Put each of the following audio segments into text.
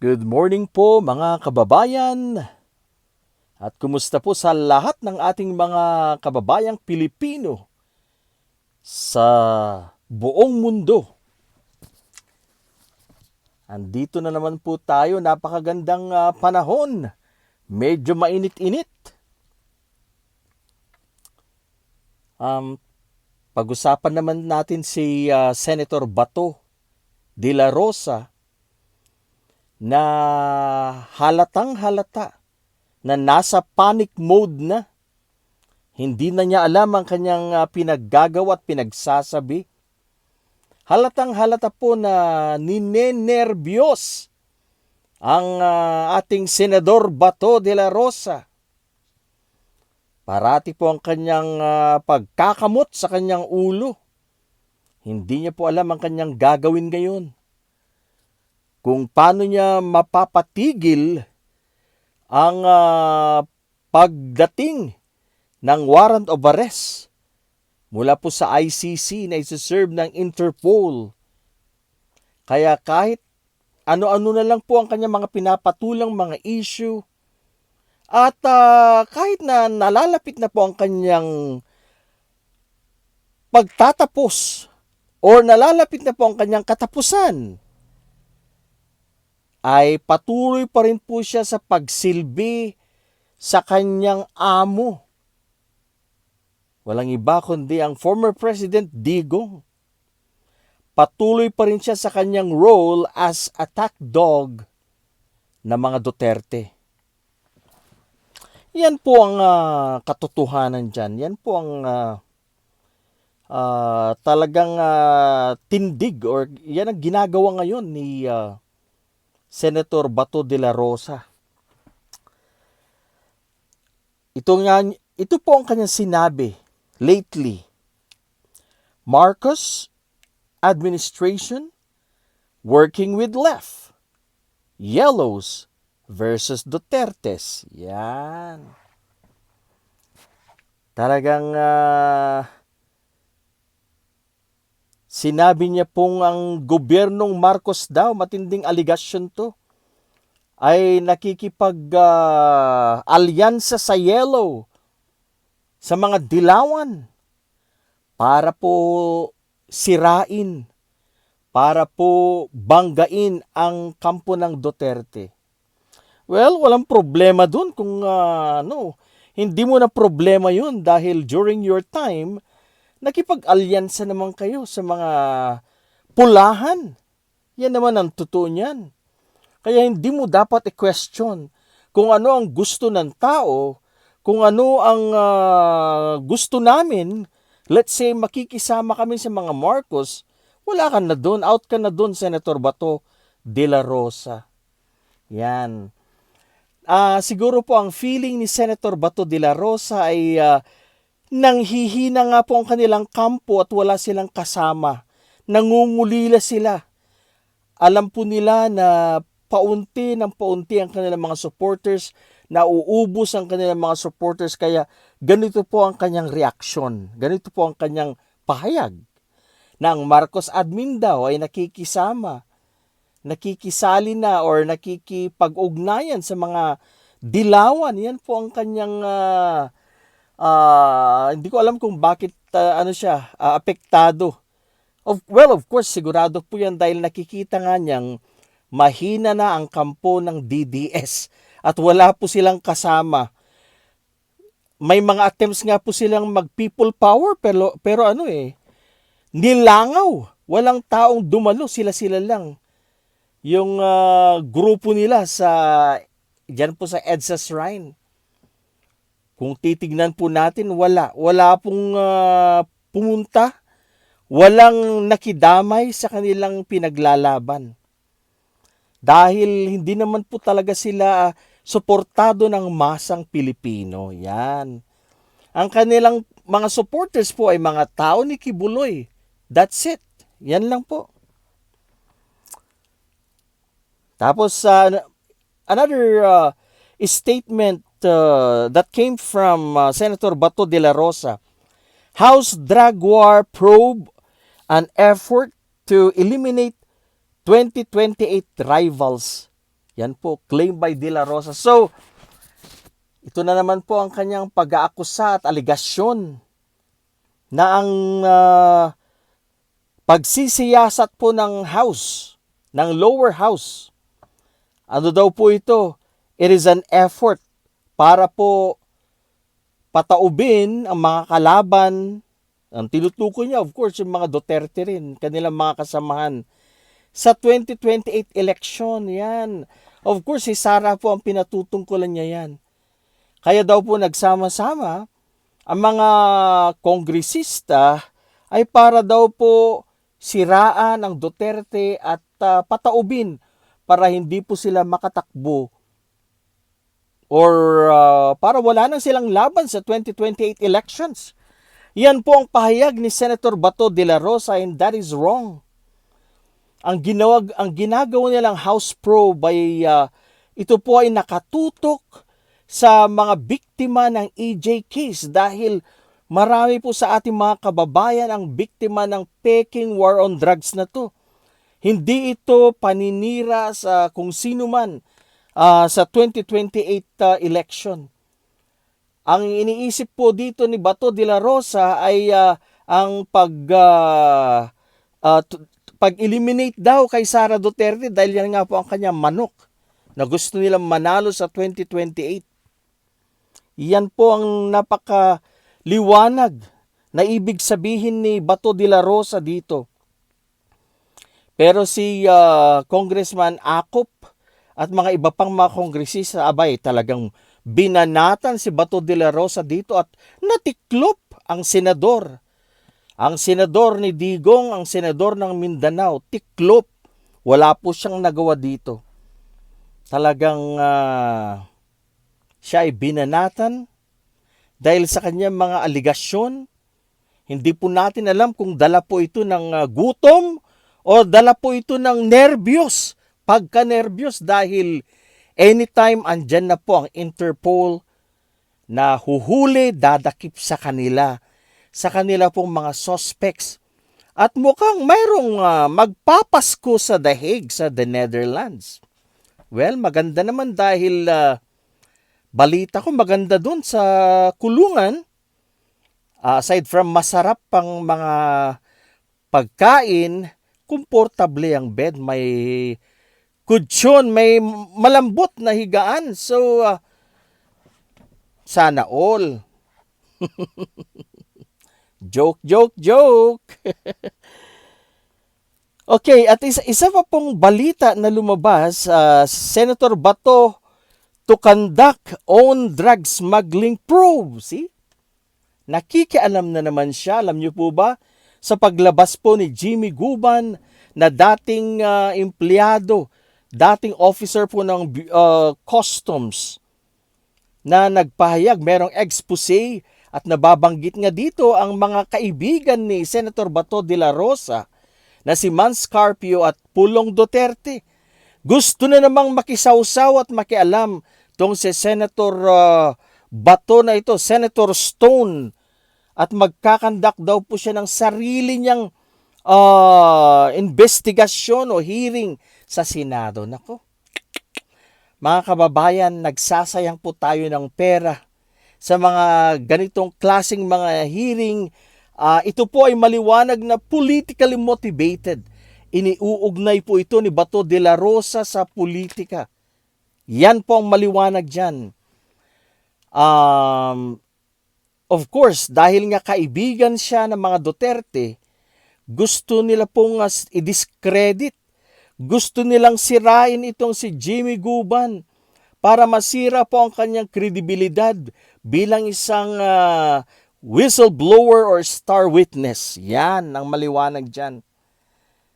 Good morning po mga kababayan at kumusta po sa lahat ng ating mga kababayang Pilipino sa buong mundo. Andito na naman po tayo, napakagandang panahon, medyo mainit-init. Pag-usapan naman natin si Senator Bato de la Rosa na halatang halata na nasa panic mode na. Hindi na niya alam ang kanyang pinaggagawa at pinagsasabi. Halatang halata po na ninenerbyos ang ating Senador Bato de la Rosa. Parati po ang kanyang pagkakamot sa kanyang ulo. Hindi niya po alam ang kanyang gagawin ngayon. Kung paano niya mapapatigil ang pagdating ng warrant of arrest mula po sa ICC na isi-serve ng Interpol. Kaya kahit ano-ano na lang po ang kanyang mga pinapatulang mga issue at kahit na nalalapit na po ang kanyang pagtatapos or nalalapit na po ang kanyang katapusan, ay patuloy pa rin po siya sa pagsilbi sa kanyang amo. Walang iba kundi ang former President Digong. Patuloy pa rin siya sa kanyang role as attack dog ng mga Duterte. Yan po ang katotohanan dyan. Yan po ang talagang tindig or yan ang ginagawa ngayon ni Senator Bato de la Rosa. Ito po ang kanyang sinabi lately. Marcos administration working with left. Yellows versus Dutertes. Yan. Talagang sinabi niya pong ang gobyernong Marcos daw, matinding aligasyon to, ay nakikipag-alyansa sa yellow, sa mga dilawan, para po sirain, para po banggain ang kampo ng Duterte. Well, walang problema dun kung hindi mo na problema yun dahil during your time, nakipag-alyansa naman kayo sa mga pulahan. Yan naman ang totoo niyan. Kaya hindi mo dapat i-question kung ano ang gusto ng tao, kung ano ang gusto namin. Let's say makikisama kami sa mga Marcos, wala ka na doon, out ka na doon, Senator Bato de la Rosa. Yan. Siguro po ang feeling ni Senator Bato de la Rosa ay nanghihina nga po ang kanilang kampo at wala silang kasama. Nangungulila sila. Alam po nila na paunti ng paunti ang kanilang mga supporters, nauubos ang kanilang mga supporters, kaya ganito po ang kanyang reaksyon. Ganito po ang kanyang pahayag na ang Marcos admin daw ay nakikisama, nakikisali na or nakikipag-ugnayan sa mga dilawan. Yan po ang kanyang hindi ko alam kung bakit apektado. Of course, sigurado po yan dahil nakikita nga niyang mahina na ang kampo ng DDS at wala po silang kasama. May mga attempts nga po silang mag-people power pero nilangaw. Walang taong dumalo, sila-sila lang. Yung grupo nila diyan po sa EDSA Shrine. Kung titignan po natin, wala pong pumunta, walang nakidamay sa kanilang pinaglalaban. Dahil hindi naman po talaga sila suportado ng masang Pilipino. Yan. Ang kanilang mga supporters po ay mga tao ni Kibuloy. That's it. Yan lang po. Tapos another statement that came from Senator Bato de la Rosa. House drug war probe an effort to eliminate 2028 rivals Yan po, claim by De La Rosa. So, ito na naman po ang kanyang pag-aakusa at aligasyon na ang pagsisiyasat po ng House, ng lower house. Ano daw po ito? It is an effort para po pataubin ang mga kalaban. Ang tinutukoy niya, of course, yung mga Duterte rin, kanilang mga kasamahan. Sa 2028 election, yan. Of course, si Sara po ang pinatutungkulan niya yan. Kaya daw po nagsama-sama ang mga kongresista ay para daw po siraan ang Duterte at pataubin para hindi po sila makatakbo or para wala nang silang laban sa 2028 elections. Yan po ang pahayag ni Senator Bato de la Rosa, and that is wrong. Ang ginagawa nilang House Probe ay ito po ay nakatutok sa mga biktima ng EJ case dahil marami po sa ating mga kababayan ang biktima ng peking war on drugs na to. Hindi ito paninira sa kung sino man sa 2028 election. Ang iniisip po dito ni Bato de la Rosa ay ang pag-eliminate daw kay Sara Duterte dahil yan nga po ang kanyang manok na gusto nilang manalo sa 2028. Yan po ang napakaliwanag na ibig sabihin ni Bato de la Rosa dito. Pero si Congressman Acop at mga iba pang mga kongresista, abay, talagang binanatan si Bato de la Rosa dito at natiklop ang senador. Ang senador ni Digong, ang senador ng Mindanao, tiklop. Wala po siyang nagawa dito. Talagang siya ay binanatan dahil sa kanyang mga aligasyon. Hindi po natin alam kung dala po ito ng gutom o dala po ito ng nervyos. Pagka-nervyos dahil anytime andyan na po ang Interpol na huhuli, dadakip sa kanila pong mga suspects. At mukhang mayroong magpapasko sa The Hague, sa the Netherlands. Well, maganda naman dahil balita ko maganda dun sa kulungan. Aside from masarap pang mga pagkain, komportable ang bed, may kutsyon, may malambot na higaan. So, sana all. Joke. Okay, at isa pa pong balita na lumabas, Senator Bato to conduct own drug smuggling probe. See? Nakikialam na naman siya, alam niyo po ba, sa paglabas po ni Jimmy Guban na dating empleyado, dating officer po ng customs na nagpahayag, merong expose at nababanggit nga dito ang mga kaibigan ni Senator Bato de la Rosa na si Mans Carpio at Pulong Duterte. Gusto na namang makisawsaw at makialam tong si Senator Bato na ito, Senator Stone, at magkakandak daw po siya ng sarili niyang investigasyon o hearing sa Senado. Nako, mga kababayan, nagsasayang po tayo ng pera sa mga ganitong klaseng mga hearing. Ito po ay maliwanag na politically motivated. Iniuugnay po ito ni Bato de la Rosa sa politika. Yan po ang maliwanag dyan. Of course, dahil nga kaibigan siya ng mga Duterte, gusto nila pong i-discredit. Gusto nilang sirain itong si Jimmy Guban para masira po ang kanyang kredibilidad bilang isang whistleblower or star witness. Yan ang maliwanag dyan.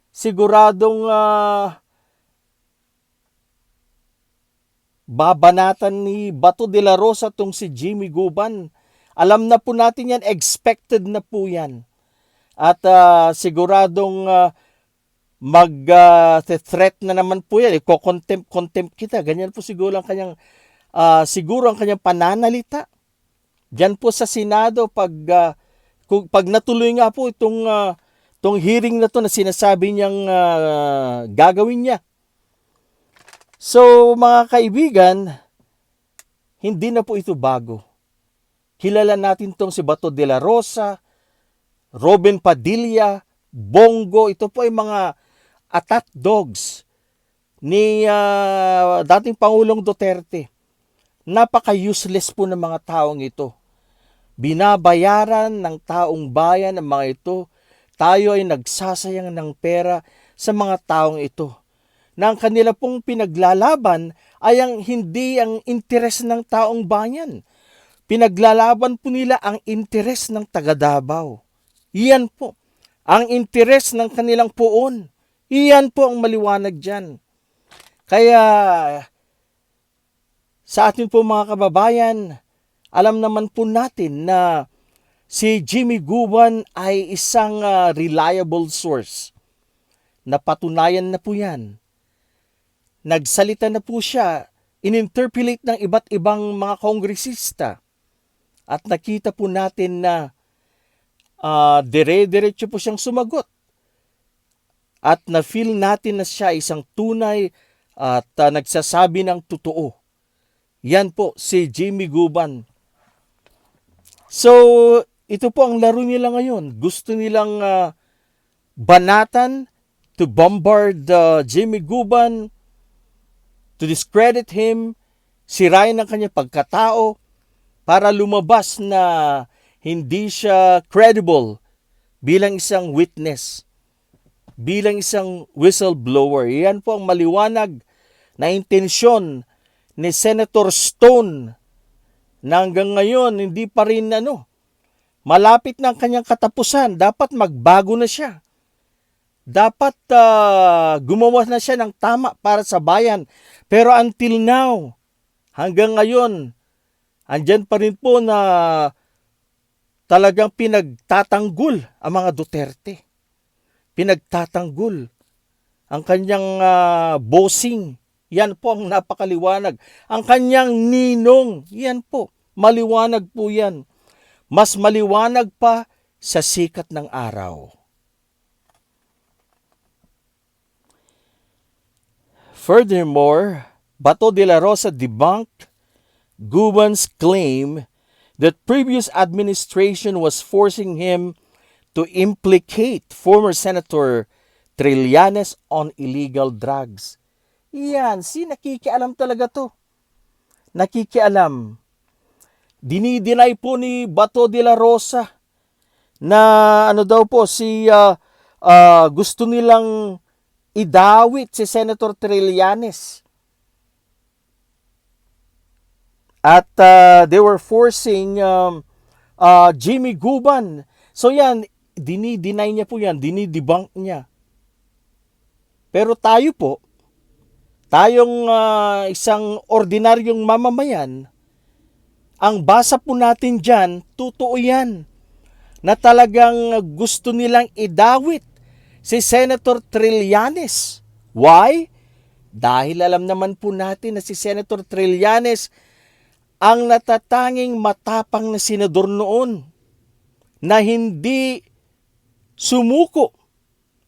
Siguradong babanatan ni Bato de la Rosa tong si Jimmy Guban. Alam na po natin yan, expected na po yan. At siguradong mag-threat na naman po yan. Contempt kita. Ganyan po siguro ang kanyang pananalita. Diyan po sa Senado pag natuloy nga po itong hearing na to na sinasabi niyang gagawin niya. So mga kaibigan, hindi na po ito bago. Kilala natin tong si Bato de la Rosa, Robin Padilla, Bongo. Ito po ay mga attack dogs ni dating Pangulong Duterte. Napaka-useless po ng mga taong ito. Binabayaran ng taong bayan ang mga ito. Tayo ay nagsasayang ng pera sa mga taong ito. Na ang kanila pong pinaglalaban ay hindi ang interes ng taong bayan. Pinaglalaban po nila ang interes ng taga Davao. Iyan po. Ang interes ng kanilang puon. Iyan po ang maliwanag dyan. Kaya sa atin po mga kababayan, alam naman po natin na si Jimmy Guban ay isang reliable source. Napatunayan na po yan. Nagsalita na po siya, ininterpolate ng iba't ibang mga kongresista. At nakita po natin na dire-diretso po siyang sumagot. At na-feel natin na siya isang tunay at nagsasabi ng totoo. Yan po si Jimmy Guban. So, ito po ang laro nila ngayon. Gusto nilang banatan, to bombard Jimmy Guban, to discredit him, sirain ang kanyang pagkatao, para lumabas na hindi siya credible bilang isang witness, bilang isang whistleblower. Yan po ang maliwanag na intensyon ni Senator Stone na hanggang ngayon hindi pa rin malapit na ang kanyang katapusan. Dapat magbago na siya. Dapat gumawa na siya ng tama para sa bayan. Pero until now, hanggang ngayon, andyan pa rin po na talagang pinagtatanggol ang mga Duterte. Pinagtatanggol ang kanyang bossing. Yan po ang napakaliwanag. Ang kanyang ninong. Yan po. Maliwanag po yan. Mas maliwanag pa sa sikat ng araw. Furthermore, Bato de la Rosa debunked Guban's claim that previous administration was forcing him to implicate former Senator Trillanes on illegal drugs. Yan, nakikialam talaga to. Nakikialam. Dinideny po ni Bato de la Rosa na gusto nilang idawit si Senator Trillanes. At they were forcing Jimmy Guban. So yan, dinideny niya po yan, dinidebunk niya. Pero tayo po, tayong isang ordinaryong mamamayan, ang basa po natin dyan, totoo yan, na talagang gusto nilang idawit si Senator Trillanes. Why? Dahil alam naman po natin na si Senator Trillanes ang natatanging matapang na senador noon na hindi sumuko,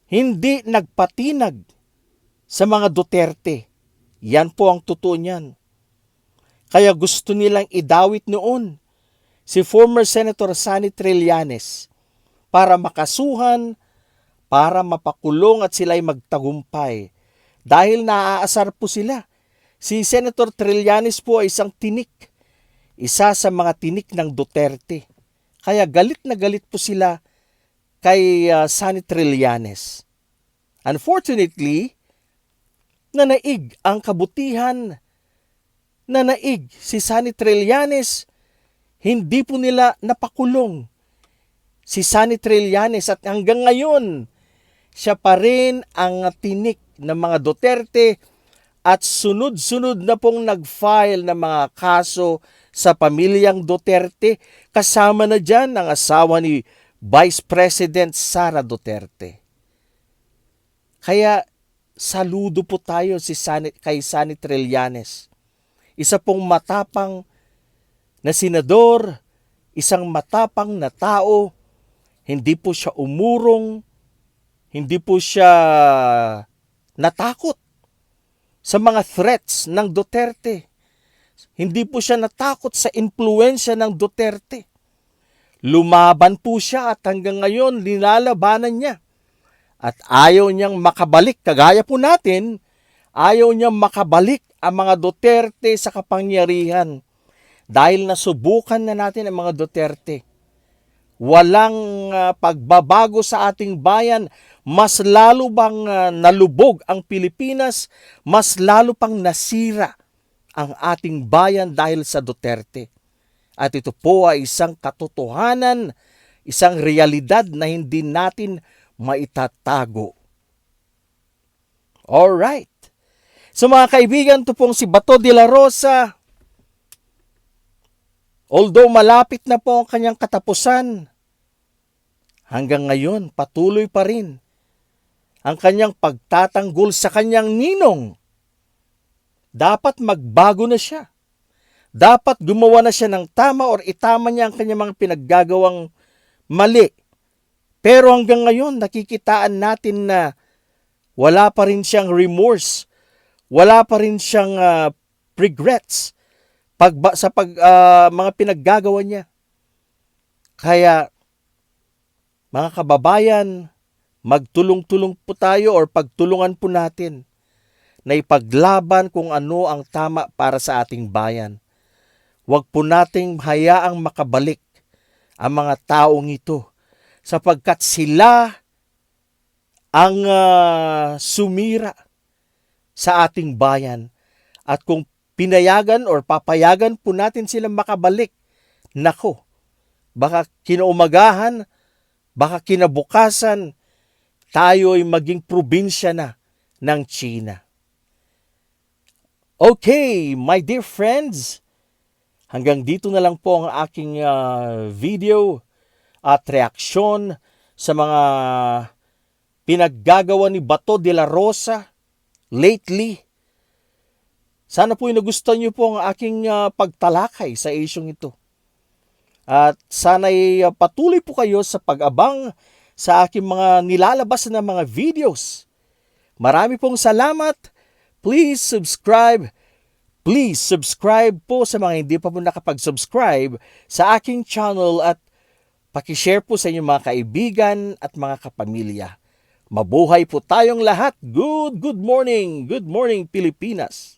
hindi nagpatinag sa mga Duterte. Yan po ang totoo niyan. Kaya gusto nilang idawit noon si former Senator Sonny Trillanes para makasuhan, para mapakulong at sila'y magtagumpay. Dahil naaasar po sila. Si Senator Trillanes po ay isang tinik. Isa sa mga tinik ng Duterte. Kaya galit na galit po sila kay Sonny Trillanes. Unfortunately, nanaig ang kabutihan, nanaig si Sonny Trillanes, hindi po nila napakulong si Sonny Trillanes at hanggang ngayon, siya pa rin ang tinik ng mga Duterte at sunod-sunod na pong nag-file ng mga kaso sa pamilyang Duterte, kasama na dyan ang asawa ni Vice President Sara Duterte. Kaya saludo po tayo kay Sonny Trillanes. Isa pong matapang na senador, isang matapang na tao, hindi po siya umurong, hindi po siya natakot sa mga threats ng Duterte. Hindi po siya natakot sa impluensya ng Duterte. Lumaban po siya at hanggang ngayon linalabanan niya. At ayaw niyang makabalik, kagaya po natin, ayaw niyang makabalik ang mga Duterte sa kapangyarihan. Dahil nasubukan na natin ang mga Duterte. Walang pagbabago sa ating bayan, mas lalo bang nalubog ang Pilipinas, mas lalo pang nasira ang ating bayan dahil sa Duterte. At ito po ay isang katotohanan, isang realidad na hindi natin maitatago. Alright. So mga kaibigan, ito pong si Bato de la Rosa. Although malapit na po ang kanyang katapusan, hanggang ngayon patuloy pa rin ang kanyang pagtatanggol sa kanyang ninong. Dapat magbago na siya. Dapat gumawa na siya ng tama or itama niya ang kanyang mga pinaggagawang mali. Pero hanggang ngayon nakikitaan natin na wala pa rin siyang remorse. Wala pa rin siyang regrets sa mga pinaggagawa niya. Kaya mga kababayan, magtulong-tulong po tayo or pagtulungan po natin na ipaglaban kung ano ang tama para sa ating bayan. Huwag po nating hayaang makabalik ang mga taong ito sapagkat sila ang sumira sa ating bayan. At kung pinayagan or papayagan po natin silang makabalik, nako, baka kinaumagahan, baka kinabukasan, tayo ay maging probinsya na ng China. Okay, my dear friends, hanggang dito na lang po ang aking video at reaksyon sa mga pinaggagawa ni Bato de la Rosa lately. Sana po nagustuhan niyo po ang aking pagtalakay sa isyong ito. At sana'y patuloy po kayo sa pag-abang sa aking mga nilalabas na mga videos. Marami pong salamat. Please subscribe. Please subscribe po sa mga hindi pa po nakapag-subscribe sa aking channel at pakishare po sa inyong mga kaibigan at mga kapamilya. Mabuhay po tayong lahat. Good morning. Good morning, Pilipinas.